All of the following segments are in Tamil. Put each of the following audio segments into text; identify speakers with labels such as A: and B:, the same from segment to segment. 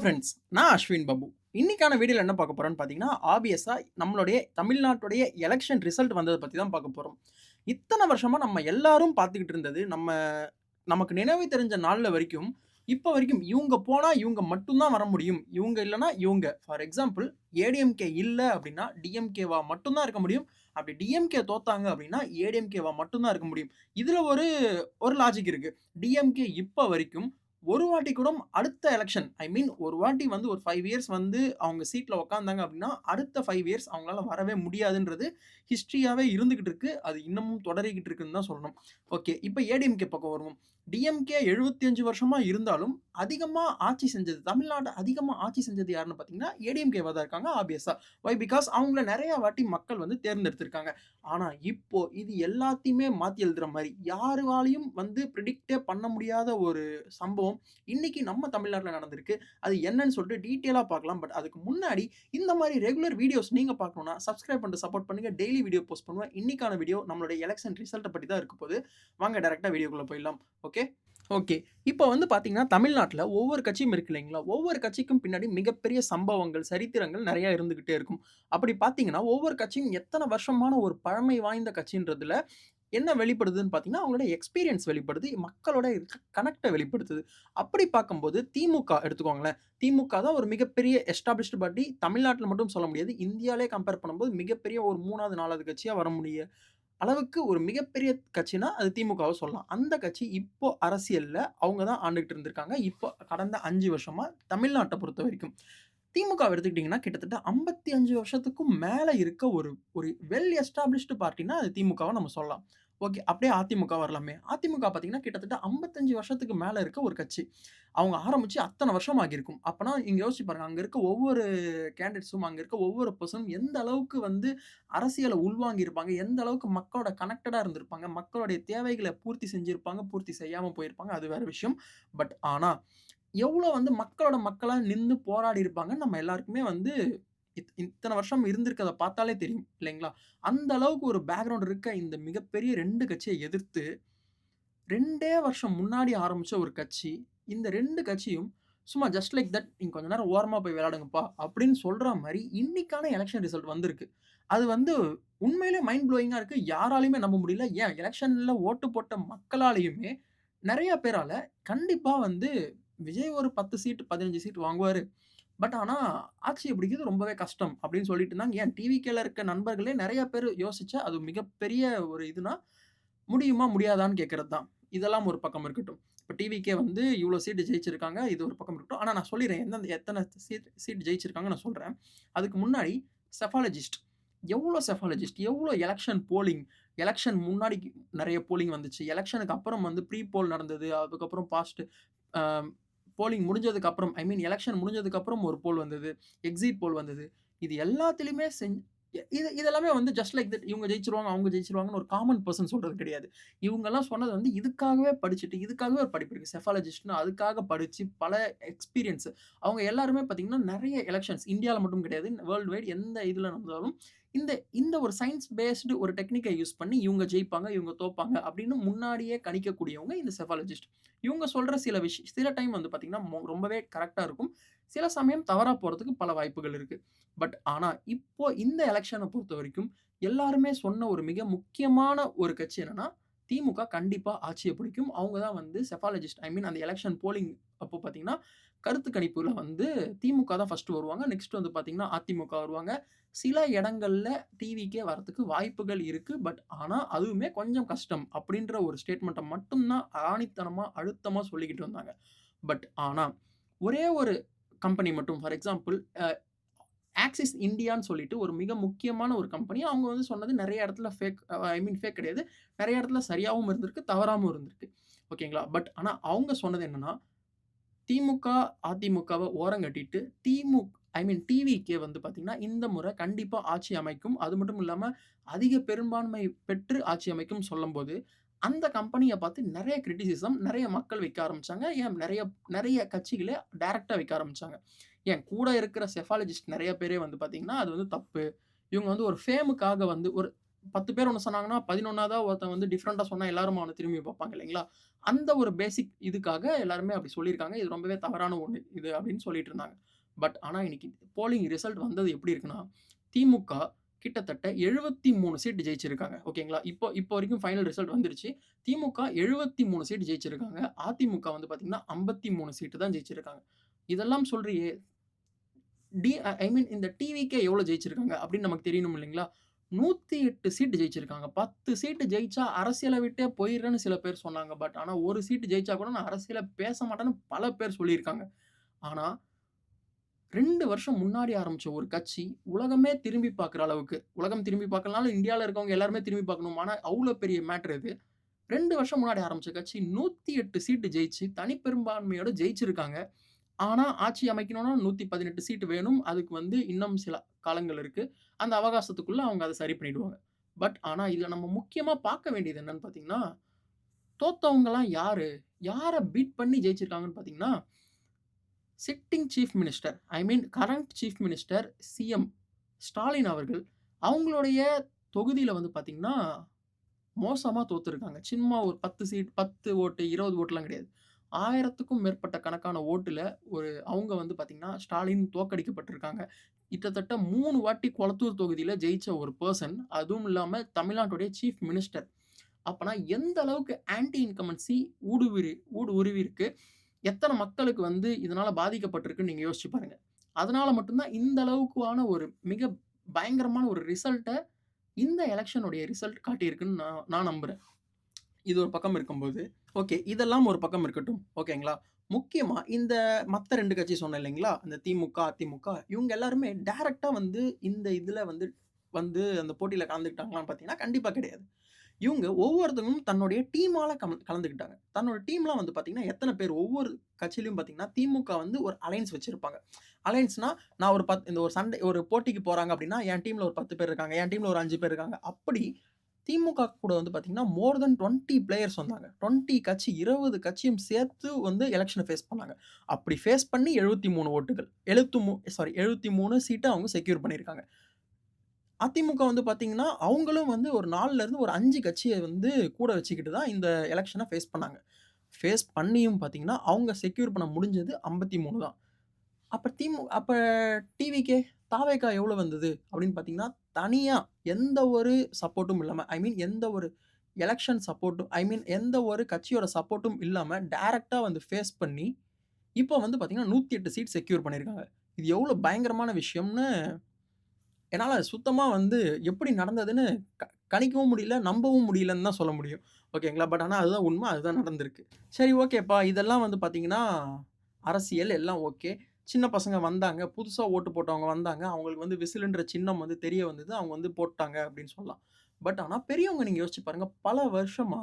A: ஃப்ரெண்ட்ஸ், நான் அஸ்வின் பாபு. இன்னைக்கான வீடியோல என்ன பார்க்க போறோம்னு பார்த்தீங்கன்னா, ஆப்வியஸா நம்மளுடைய தமிழ்நாட்டுடைய எலக்ஷன் ரிசல்ட் வந்தத பத்தி தான் பார்க்க போறோம். இத்தன வருஷமா நம்ம எல்லாரும் பார்த்துக்கிட்டு இருந்தது, நமக்கு நினைவு தெரிஞ்ச நாள்ல வரைக்கும், இப்ப வரைக்கும் இவங்க போனா இவங்க மட்டும் தான் வர முடியும். இவங்க இல்லன்னா இவங்க. ஃபார் எக்ஸாம்பிள் ஏடிஎம்கே இல்ல அப்படின்னா, டிஎம்கேவா மட்டும் தான் இருக்க முடியும். அப்படி டிஎம்கே தோத்தாங்க அப்படின்னா, ஏடிஎம்கேவா மட்டும் தான் இருக்க முடியும். இதுல ஒரு ஒரு லாஜிக் இருக்கு. டிஎம்கே இப்ப வரைக்கும் ஒரு வாட்டி கூட அடுத்த எலக்ஷன் ஒரு வாட்டி வந்து ஒரு 5 இயர்ஸ் வந்து அவங்க சீட்ல உட்கார்ந்தாங்க அப்படின்னா, அடுத்த 5 இயர்ஸ் அவங்களால வரவே முடியாதுன்றது ஹிஸ்டரியாவே இருந்துகிட்டு இருக்கு. அது இன்னமும் தொடரிக்கிட்டு இருக்குன்னு தான் சொல்லணும். ஓகே. இப்ப ஏடிஎம்கே பக்கம் வருவோம். டிஎம்கே 75 வருஷமா இருந்தாலும், அதிகமா ஆட்சி செஞ்சது தமிழ்நாட்ட அதிகமா ஆட்சி செஞ்சது யாருன்னு பார்த்தீங்கன்னா, ஏடிஎம்கேவா தான் இருக்காங்க ஆப்வியஸா. வை? பிகாஸ் அவங்கள நெறைய வாட்டி மக்கள் வந்து தேர்ந்தெடுத்திருக்காங்க. ஆனா இப்போ இது எல்லாத்தையுமே மாத்தி எழுதுற மாரி, யாராலயும் வந்து பிரெடிக்ட்டே பண்ண முடியாத ஒரு சம்பவம் இன்னைக்கு நம்ம தமிழ்நாட்டுல நடந்திருக்கு. அது என்னன்னு சொல்லிட்டு டீட்டெயிலா பார்க்கலாம். பட் அதுக்கு முன்னாடி இந்த மாரி ரெகுலர் வீடியோஸ் நீங்க பார்க்கணும்னா, சப்ஸ்கிரைப் பண்ணிட்டு சப்போர்ட் பண்ணுங்க. டெய்லி வீடியோ போஸ்ட் பண்ணுவேன். இன்னைக்கான வீடியோ நம்மளுடைய எலக்ஷன் ரிசல்ட்ட பத்தி தான் இருக்க போது. வாங்க டைரக்ட்டா வீடியோக்குள்ள போயிடலாம். ஓகே. ஓகே. இப்ப வந்து பார்த்தீங்கன்னா, தமிழ்நாட்ல ஒவ்வொரு கட்சியும் இருக்கு இல்லைங்களா? ஒவ்வொரு கட்சிக்கும் பின்னாடி மிகப்பெரிய சம்பவங்கள், சரித்திரங்கள் நெறைய இருந்துகிட்டே இருக்கும். அப்படி பார்த்தீங்கன்னா, ஒவ்வொரு கட்சியும் எத்தன வருஷமான ஒரு பழமை வாய்ந்த கட்சின்றதுல என்ன வெளிப்படுதுன்னு பார்த்தீங்கன்னா, அவங்களோட எக்ஸ்பீரியன்ஸ் வெளிப்படுது. மக்களோட கனெக்ட்ட வெளிப்படுத்துது. அப்படி பார்க்கும்போது திமுக எடுத்துக்கோங்களேன். திமுக தான் ஒரு மிகப்பெரிய எஸ்டாபிஷ்டு பார்ட்டி. தமிழ்நாட்ல மட்டும் சொல்ல முடியாது. இந்தியாலயே கம்பேர் பண்ணும்போது மிகப்பெரிய ஒரு 3வது, 4வது கட்சியா வர அளவுக்கு ஒரு மிகப்பெரிய கட்சினா, அது திமுகவ சொல்லலாம். அந்த கட்சி இப்போ அரசியல்ல அவங்க தான் ஆண்டுகிட்டு இருந்திருக்காங்க. இப்போ கடந்த 5 வருஷமா தமிழ்நாட்ட பொறுத்தவரைக்கும். திமுகவ எடுத்துக்கிட்டீங்கன்னா, கிட்டத்தட்ட 55 வருஷத்துக்கும் மேல இருக்க ஒரு ஒரு வெல் எஸ்டாபிஷ்டு பார்ட்டினா, அது திமுகவ நம்ம சொல்லலாம். ஓகே. அப்படியே அதிமுக வரலாமே. அதிமுக பார்த்தீங்கன்னா, கிட்டத்தட்ட 55 வருஷத்துக்கு மேல இருக்க ஒரு கட்சி. அவங்க ஆரம்பிச்சு அத்தன வருஷம் ஆகியிருக்கும். அப்பன்னா நீங்க யோசிச்சு பாருங்க. அங்க இருக்க ஒவ்வொரு கேண்டிடேட்ஸும், அங்க இருக்க ஒவ்வொரு பெர்சனும் எந்த அளவுக்கு வந்து அரசியல உள்வாங்கியிருப்பாங்க, எந்த அளவுக்கு மக்களோட கனெக்டடா இருந்திருப்பாங்க, மக்களுடைய தேவைகள பூர்த்தி செஞ்சிருப்பாங்க, பூர்த்தி செய்யாம போயிருப்பாங்க. அது வேற விஷயம். பட் ஆனா, எவ்வளோ வந்து மக்களோட மக்களா நின்னு போராடி இருப்பாங்கன்னு நம்ம எல்லாருக்குமே வந்து இத்தன வருஷம் இருந்திருக்கத பார்த்தாலே தெரியும் இல்லைங்களா? அந்த அளவுக்கு ஒரு பேக்கிரவுண்ட் இருக்க இந்த மிகப்பெரிய 2 கட்சிய எதிர்த்து 2டே வருஷம் முன்னாடி ஆரம்பிச்ச ஒரு கட்சி, இந்த 2 கட்சியும் சும்மா ஜஸ்ட் லைக் தட் நீங்க கொஞ்ச நேரம் ஓரமா போய் விளையாடுங்கப்பா அப்படின்னு சொல்ற மாரி இன்னைக்கான எலக்ஷன் ரிசல்ட் வந்திருக்கு. அது வந்து உண்மையிலேயே மைண்ட் ப்ளோயிங்கா இருக்கு. யாராலயுமே நம்ப முடியல. ஏன் எலக்ஷன்ல ஓட்டு போட்ட மக்களாலயுமே நெறைய பேரால கண்டிப்பா வந்து விஜய் ஒரு 10 சீட், 15 சீட் வாங்குவாரு. பட் ஆனா, ஆட்சிய பிடிக்கிறது ரொம்பவே கஷ்டம் அப்படின்னு சொல்லிட்டு இருந்தாங்க. ஏன் டிவிகேல இருக்க நண்பர்களே நெறைய பேரு யோசிச்சா, அது மிகப்பெரிய ஒரு இதுனா, முடியுமா? முடியாதான்னு கேட்கிறது தான். இதெல்லாம் ஒரு பக்கம் இருக்கட்டும். இப்ப டிவிகே வந்து இவ்ளோ சீட் ஜெயிச்சிருக்காங்க. இது ஒரு பக்கம் இருக்கட்டும். ஆனா நான் சொல்லிர்றேன். எத்தன சீட் ஜெயிச்சிருக்காங்கன்னு நான் சொல்றேன். அதுக்கு முன்னாடி செஃபாலஜிஸ்ட் எவ்ளோ எலக்ஷன் போலிங், எலக்ஷன் முன்னாடி நெறைய போலிங் வந்துச்சு. எலக்ஷனுக்கு அப்புறம் வந்து ப்ரீ போல் நடந்தது. அதுக்கப்புறம் பாஸ்ட் அ போலிங் முடிஞ்சதுக்கு அப்புறம் எலக்ஷன் முடிஞ்சதுக்கு அப்புறம் ஒரு போல் வந்தது. எக்ஸிட் போல் வந்தது. இது எல்லாத்திலுமே இதெல்லாமே வந்து ஜஸ்ட் லைக் தட் இவங்க ஜெயிச்சுருவாங்க, அவங்க ஜெயிச்சுருவாங்கன்னு ஒரு காமன் பெர்சன் சொல்றது கிடையாது. இவங்கலாம் சொன்னது வந்து இதுக்காகவே படிச்சுட்டு, இதுக்காகவே ஒரு படிப்பு இருக்கு. செஃபாலஜிஸ்ட்ன்னு அதுக்காக படிச்சு பல எக்ஸ்பீரியன்ஸ். அவங்க எல்லாருமே பார்த்தீங்கன்னா, நெறைய எலக்ஷன்ஸ் இந்தியால மட்டும் கிடையாது. வேர்ல்ட் வைட் எந்த இதுல நடந்தாலும், இந்த இந்த ஒரு சயன்ஸ் பேஸ்டு ஒரு டெக்னிக்க யூஸ் பண்ணி இவங்க ஜெயிப்பாங்க, இவங்க தோப்பாங்க அப்படின்னு முன்னாடியே கணிக்கக்கூடியவங்க இந்த செஃபாலஜிஸ்ட். இவங்க சொல்ற சில டைம் வந்து பார்த்தீங்கன்னா, ரொம்பவே கரெக்ட்டா இருக்கும். சில சமயம் தவறா போறதுக்கு பல வாய்ப்புகள் இருக்கு. பட் ஆனா, இப்போ இந்த எலக்ஷன பொறுத்தவரைக்கும் எல்லாருமே சொன்ன ஒரு மிக முக்கியமான ஒரு கட்சி என்னன்னா, திமுக கண்டிப்பா ஆட்சிய பிடிக்கும். அவங்க தான் வந்து செஃபாலஜிஸ்ட் அந்த எலக்ஷன் போலிங் அப்போ பார்த்தீங்கன்னா, கருத்து கணிப்புல வந்து திமுக தான் ஃபர்ஸ்ட் வருவாங்க. நெக்ஸ்ட் வந்து பார்த்தீங்கன்னா, அதிமுக வருவாங்க. சில இடங்கள்ல டிவிக்கே வரதுக்கு வாய்ப்புகள் இருக்கு. பட் ஆனா, அதுவுமே கொஞ்சம் கஷ்டம். அப்படின்ற ஒரு ஸ்டேட்மெண்ட்ட மட்டும் தான் ஆணித்தனமா, அழுத்தமா சொல்லிக்கிட்டு வந்தாங்க. பட் ஆனா, ஒரே ஒரு கம்பெனி மட்டும் ஃபார் எக்ஸாம்பிள் ஆக்சிஸ் இந்தியான்னு சொல்லிட்டு ஒரு மிக முக்கியமான ஒரு கம்பெனி. அவங்க வந்து சொன்னது நெறைய இடத்துல ஃபேக் கிடையாது. நெறைய இடத்துல சரியாவும் இருந்திருக்கு, தவறாவும் இருந்திருக்கு. ஓகேங்களா? பட் ஆனா அவங்க சொன்னது என்னன்னா, திமுக, அதிமுகவ ஓரங்கட்டிட்டு டிவிகே வந்து பார்த்தீங்கன்னா, இந்த முறை கண்டிப்பா ஆட்சி அமைக்கும். அது மட்டும் இல்லாம அதிக பெரும்பான்மை பெற்று ஆட்சி அமைக்கும்னு சொல்லும்போது, அந்த கம்பெனிய பார்த்து நெறைய கிரிட்டிசிசம் நெறைய மக்கள் வைக்க ஆரம்பிச்சாங்க. ஏன் நெறைய நெறைய கட்சிகளே டைரக்ட்டா வைக்க ஆரம்பிச்சாங்க. ஏன் கூட இருக்கிற செஃபாலஜிஸ்ட் நெறைய பேரே வந்து பார்த்தீங்கன்னா, அது வந்து தப்பு. இவங்க வந்து ஒரு ஃபேமுக்காக வந்து 10 பேர் ஒண்ணு சொன்னாங்கன்னா, 11ஆவதா ஒருத்தன் வந்து டிஃபரெண்ட்டா சொன்னா எல்லாரும் அவன திரும்பி பார்ப்பாங்க இல்லைங்களா? அந்த ஒரு பேசிக் இதுக்காக எல்லாருமே அப்படி சொல்லியிருக்காங்க. இது ரொம்பவே தவறான ஒண்ணு இது அப்படின்னு சொல்லிட்டு இருந்தாங்க. பட் ஆனா இன்னைக்கு போலிங் ரிசல்ட் வந்தது எப்படி இருக்குன்னா, திமுக கிட்டத்தட்ட 73 சீட் ஜெயிச்சிருக்காங்க. ஓகேங்களா? இப்போ இப்போ வரைக்கும் ஃபைனல் ரிசல்ட் வந்துருச்சு. திமுக 73 சீட் ஜெயிச்சிருக்காங்க. அதிமுக வந்து பார்த்தீங்கன்னா, 53 சீட்டு தான் ஜெயிச்சிருக்காங்க. இதெல்லாம் சொல்றியே, ஐ மீன் இந்த டிவிக்கே எவ்வளோ ஜெயிச்சிருக்காங்க அப்படின்னு நமக்கு தெரியணும் இல்லைங்களா? 108 சீட் ஜெயிச்சிருக்காங்க. 10 சீட்டு ஜெயிச்சா அரசியல விட்டே போயிர்றேன்னு சில பேர் சொன்னாங்க. பட் ஆனா 1 சீட்டு ஜெயிச்சா கூட நான் அரசியல பேச மாட்டேன்னு பல பேர் சொல்லியிருக்காங்க. ஆனா 2 வருஷம் முன்னாடி ஆரம்பிச்ச ஒரு கட்சி, உலகமே திரும்பி பார்க்குற அளவுக்கு, உலகம் திரும்பி பார்க்கலனாலும் இந்தியால இருக்கவங்க எல்லாருமே திரும்பி பார்க்கணும். ஆனா அவ்ளோ பெரிய மேட்டர் இது. 2 வருஷம் முன்னாடி ஆரம்பிச்ச கட்சி 108 சீட்டு ஜெயிச்சு, தனிப்பெரும்பான்மையோட ஜெயிச்சிருக்காங்க. ஆனா, ஆட்சி அமைக்கணும்னா 118 சீட் வேணும். அதுக்கு வந்து இன்னும் சில காலங்கள் இருக்கு. அந்த அவகாசத்துக்குள்ள அவங்க அத சரி பண்ணிடுவாங்க. பட் ஆனா, இதுல நம்ம முக்கியமா பார்க்க வேண்டியது என்னன்னு பார்த்தீங்கன்னா, தோத்தவங்கலாம் யாரு? யார பீட் பண்ணி ஜெயிச்சிருக்காங்கன்னு பார்த்தீங்கன்னா, sitting chief minister, I mean current chief minister CM Stalin அவர்கள், அவங்களுடைய தொகுதியில வந்து பார்த்தீங்கன்னா, மோசமா தோத்துருக்காங்க. சும்மா ஒரு 10 சீட் 10 ஓட்டு, 20 ஓட்டுலாம் கிடையாது. 1000த்துக்கும் மேற்பட்ட கணக்கான ஓட்டுல அவங்க வந்து பார்த்தீங்கன்னா, ஸ்டாலின் தோற்கடிக்கப்பட்டிருக்காங்க. கிட்டத்தட்ட 3 வாட்டி கொளத்தூர் தொகுதியில ஜெயிச்ச ஒரு பெர்சன். அதுவும் இல்லாம தமிழ்நாட்டுடைய சீஃப் மினிஸ்டர். அப்பன்னா எந்த அளவுக்கு ஆன்டி இன்கம்பன்சி ஊடுருவிருக்கு. எத்தன மக்களுக்கு வந்து இதனால பாதிக்கப்பட்டிருக்குன்னு நீங்க யோசிச்சு பாருங்க. அதனால மட்டும் தான் இந்த அளவுக்கான ஒரு மிக பயங்கரமான ஒரு ரிசல்ட்ட இந்த எலக்ஷனுடைய ரிசல்ட் காட்டியிருக்குன்னு நான் நான் நம்புறேன். இது ஒரு பக்கம் இருக்கும்போது, ஓகே. இதெல்லாம் ஒரு பக்கம் இருக்கட்டும். ஓகேங்களா? முக்கியமா இந்த மத்த 2 கட்சி சொன்னேன் இல்லைங்களா? அந்த திமுக, அதிமுக இவங்க எல்லாருமே டைரக்ட்டா வந்து இந்த இதுல வந்து வந்து அந்த போட்டியில கலந்துக்கிட்டாங்களான்னு பார்த்தீங்கன்னா, கண்டிப்பா கிடையாது. இவங்க ஒவ்வொருத்தவங்களும் தன்னுடைய டீமால கலந்துக்கிட்டாங்க. தன்னோட டீம்லாம் வந்து பார்த்தீங்கன்னா, எத்தன பேர் ஒவ்வொரு கட்சியிலயும் பார்த்தீங்கன்னா, திமுக வந்து ஒரு அலையன்ஸ் வச்சிருப்பாங்க. அலையன்ஸ்னா நான் ஒரு இந்த ஒரு சண்டை ஒரு போட்டிக்கு போறாங்க அப்படின்னா, என் டீம்ல ஒரு 10 பேர் இருக்காங்க. என் டீம்ல ஒரு 5 பேர் இருக்காங்க. அப்படி திமுக கூட வந்து பார்த்தீங்கன்னா, மோர் தென் 20 பிளேயர்ஸ் வந்தாங்க. 20 கட்சி 20 கட்சியும் சேர்த்து வந்து எலக்ஷன ஃபேஸ் பண்ணாங்க. அப்படி ஃபேஸ் பண்ணி 73 ஓட்டுகள். 73 சீட்ட அவங்க செக்யூர் பண்ணியிருக்காங்க. அதிமுக வந்து பார்த்தீங்கன்னா, அவங்களும் வந்து ஒரு 4ல இருந்து ஒரு 5 கட்சிய வந்து கூட வச்சுக்கிட்டு தான் இந்த எலக்ஷன ஃபேஸ் பண்ணாங்க. ஃபேஸ் பண்ணியும் பார்த்தீங்கன்னா, அவங்க செக்யூர் பண்ண முடிஞ்சது 53 தான். அப்ப டிவிகே, தாவேகா எவ்வளோ வந்தது அப்படின்னு பார்த்தீங்கன்னா, தனியா எந்த ஒரு சப்போர்ட்டும் இல்லாம, ஐ மீன் எந்த ஒரு எலக்ஷன் சப்போர்ட்டும் ஐ மீன் எந்த ஒரு கட்சியோட சப்போர்ட்டும் இல்லாம டைரக்ட்டா வந்து ஃபேஸ் பண்ணி, இப்போ வந்து பார்த்தீங்கன்னா 108 சீட் செக்யூர் பண்ணியிருக்காங்க. இது எவ்வளோ பயங்கரமான விஷயம்னு என்னால சுத்தமா வந்து எப்படி நடந்ததுன்னு க கணிக்கவும் முடியல, நம்பவும் முடியலன்னு தான் சொல்ல முடியும். ஓகேங்களா? பட் ஆனா அதுதான் உண்ம. அதுதான் நடந்திருக்கு. சரி ஓகேப்பா. இதெல்லாம் வந்து பார்த்தீங்கன்னா, அரசியல் எல்லாம் ஓகே. சின்ன பசங்க வந்தாங்க. புதுசா ஓட்டு போட்டவங்க வந்தாங்க. அவங்களுக்கு வந்து விசில்ன்ற சின்னம் வந்து தெரிய வந்தது. அவங்க வந்து போட்டாங்க அப்படின்னு சொல்லலாம். பட் ஆனா பெரியவங்க நீங்க யோசிச்சு பாருங்க. பல வருஷமா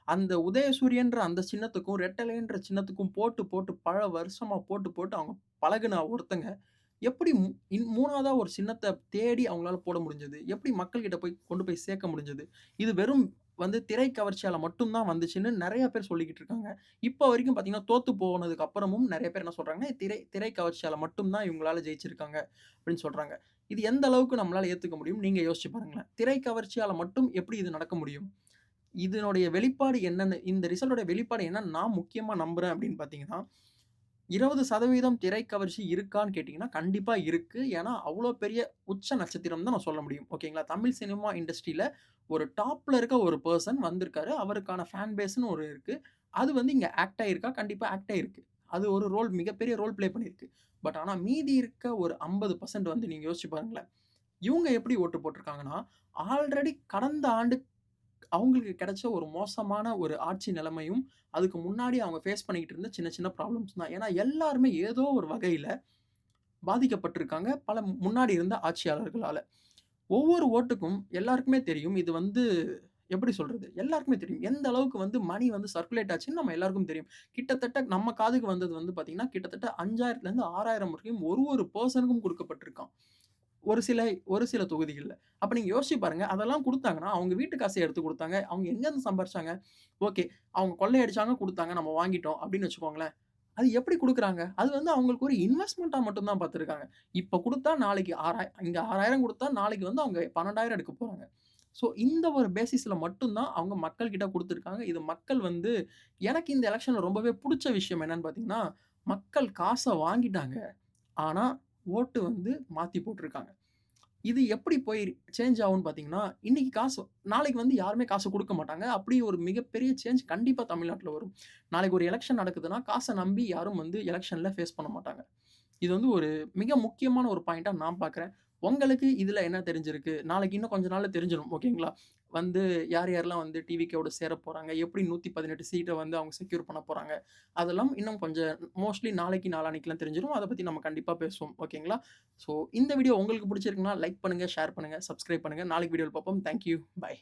A: அந்த உதயசூரியன்ற அந்த சின்னத்துக்கும், ரெட்டலைன்ற சின்னத்துக்கும் போட்டு, போட்டு பல வருஷமா போட்டு, போட்டு அவங்க பழகுன ஒருத்தங்க எப்படி 3வதா ஒரு சின்னத்த தேடி அவங்களால போட முடிஞ்சது? எப்படி மக்கள் கிட்ட கொண்டு போய் சேர்க்க முடிஞ்சது? இது வெறும் வந்து திரை கவர்ச்சியால மட்டும் தான் வந்துச்சுன்னு நெறைய பேர் சொல்லிக்கிட்டு இருக்காங்க. இப்ப வரைக்கும் பார்த்தீங்கன்னா, தோத்து போனதுக்கு அப்புறமும் நெறைய பேர் என்ன சொல்றாங்கன்னா, திரை திரை கவர்ச்சியால மட்டும் தான் இவங்களால ஜெயிச்சிருக்காங்க அப்படின்னு சொல்றாங்க. இது எந்த அளவுக்கு நம்மளால ஏத்துக்க முடியும்? நீங்க யோசிச்சு பாருங்களேன். திரை கவர்ச்சியால மட்டும் எப்படி இது நடக்க முடியும்? இதனுடைய வெளிப்பாடு என்னன்னு இந்த ரிசல்ட்டோட வெளிப்பாடு என்னன்னு நான் முக்கியமா நம்புறேன் அப்படின்னு பார்த்தீங்கன்னா, 20% திரை கவர்ச்சி இருக்கான்னு கேட்டீங்கன்னா, கண்டிப்பா இருக்கு. ஏன்னா, அவ்ளோ பெரிய உச்ச நட்சத்திரம் தான் நான் சொல்ல முடியும். ஓகேங்களா? தமிழ் சினிமா இண்டஸ்ட்ரியில ஒரு டாப்ல இருக்க ஒரு பெர்சன் வந்திருக்காரு. அவருக்கான ஃபேன் பேஸ்ன்னு ஒரு இருக்கு. அது வந்து இங்க ஆக்ட் ஆயிருக்கா? கண்டிப்பா ஆக்ட் ஆயிருக்கு. அது ஒரு மிகப்பெரிய ரோல் ப்ளே பண்ணியிருக்கு. பட் ஆனா மீதி இருக்க ஒரு 50% வந்து நீங்க யோசிச்சு பாருங்களேன். இவங்க எப்படி ஓட்டு போட்டுருக்காங்கன்னா, ஆல்ரெடி கடந்த ஆண்டு அவங்களுக்கு கிடைச்ச ஒரு மோசமான ஒரு ஆட்சி நிலைமையும், அதுக்கு முன்னாடி அவங்க ஃபேஸ் பண்ணிக்கிட்டு இருந்த சின்ன சின்ன ப்ராப்ளம்ஸ் தான். ஏன்னா எல்லாருமே ஏதோ ஒரு வகையில பாதிக்கப்பட்டிருக்காங்க. முன்னாடி இருந்த ஆட்சியாளர்களால. ஒவ்வொரு ஓட்டுக்கும் எல்லாருக்குமே தெரியும். இது வந்து எப்படி சொல்றது? எல்லாருக்குமே தெரியும். எந்த அளவுக்கு வந்து மணி வந்து சர்க்குலேட் ஆச்சுன்னு நம்ம எல்லாருக்கும் தெரியும். கிட்டத்தட்ட நம்ம காதுக்கு வந்தது வந்து பார்த்தீங்கன்னா, கிட்டத்தட்ட 5000லேருந்து 6000 வரைக்கும் ஒரு ஒரு பெர்சனுக்கும் குடுக்கப்பட்டிருக்காம். ஒரு சில ஒரு சில தொகுதிகள்ல. அப்ப நீங்க யோசிச்சு பாருங்க. அதெல்லாம் குடுத்தாங்கன்னா, அவங்க வீட்டு காச எடுத்து குடுத்தாங்க. அவங்க எங்கருந்து சம்பாரிச்சாங்க? ஓகே. அவங்க கொள்ளையடிச்சாங்க, குடுத்தாங்க. நம்ம வாங்கிட்டோம் அப்படின்னு வச்சுக்கோங்களேன். அது எப்படி குடுக்குறாங்க? அது வந்து அவங்களுக்கு ஒரு இன்வெஸ்ட்மென்ட்டா மட்டும் தான் பார்த்துருக்காங்க. இப்ப குடுத்தா நாளைக்கு இங்க 6000 குடுத்தா நாளைக்கு வந்து அவங்க 12,000 எடுக்க போறாங்க. ஸோ இந்த ஒரு பேசிஸ்ல மட்டும் தான் அவங்க மக்கள் கிட்ட குடுத்துருக்காங்க. இது மக்கள் வந்து எனக்கு இந்த எலக்ஷன்ல ரொம்பவே புடிச்ச விஷயம் என்னன்னு பார்த்தீங்கன்னா, மக்கள் காச வாங்கிட்டாங்க. ஆனா, ஓட்டு வந்து மாத்தி போட்டுருக்காங்க. இது எப்படி போய் சேஞ்ச் ஆகும்ன்னு பார்த்தீங்கன்னா, இன்னைக்கு காசு நாளைக்கு வந்து யாருமே காசு குடுக்க மாட்டாங்க. அப்படி ஒரு மிகப்பெரிய சேஞ்ச் கண்டிப்பா தமிழ்நாட்டுல வரும். நாளைக்கு ஒரு எலக்ஷன் நடக்குதுன்னா, காச நம்பி யாரும் வந்து எலக்ஷன்ல ஃபேஸ் பண்ண மாட்டாங்க. இது வந்து ஒரு மிக முக்கியமான ஒரு பாயிண்ட்டா நான் பார்க்குறேன். உங்களுக்கு இதுல என்ன தெரிஞ்சிருக்கு? நாளைக்கு இன்னும் கொஞ்ச நாள்ல தெரிஞ்சிரும். ஓகேங்களா? வந்து யார் யாரெல்லாம் வந்து டிவிகேவோட சேரப் போறாங்க? எப்படி 118 சீட்ட வந்து அவங்க செக்யூர் பண்ண போறாங்க? அதெல்லாம் இன்னும் கொஞ்சம் மோஸ்ட்லி நாளைக்கு, நாளான்னைக்குலாம் தெரிஞ்சிரும். அத பத்தி நம்ம கண்டிப்பா பேசுவோம். ஓகேங்களா? ஸோ இந்த வீடியோ உங்களுக்கு பிடிச்சிருக்குன்னா லைக் பண்ணுங்க, ஷேர் பண்ணுங்க, சப்ஸ்கிரைப் பண்ணுங்க. நாளைக்கு வீடியோல பார்ப்போம். Thank you. பாய்.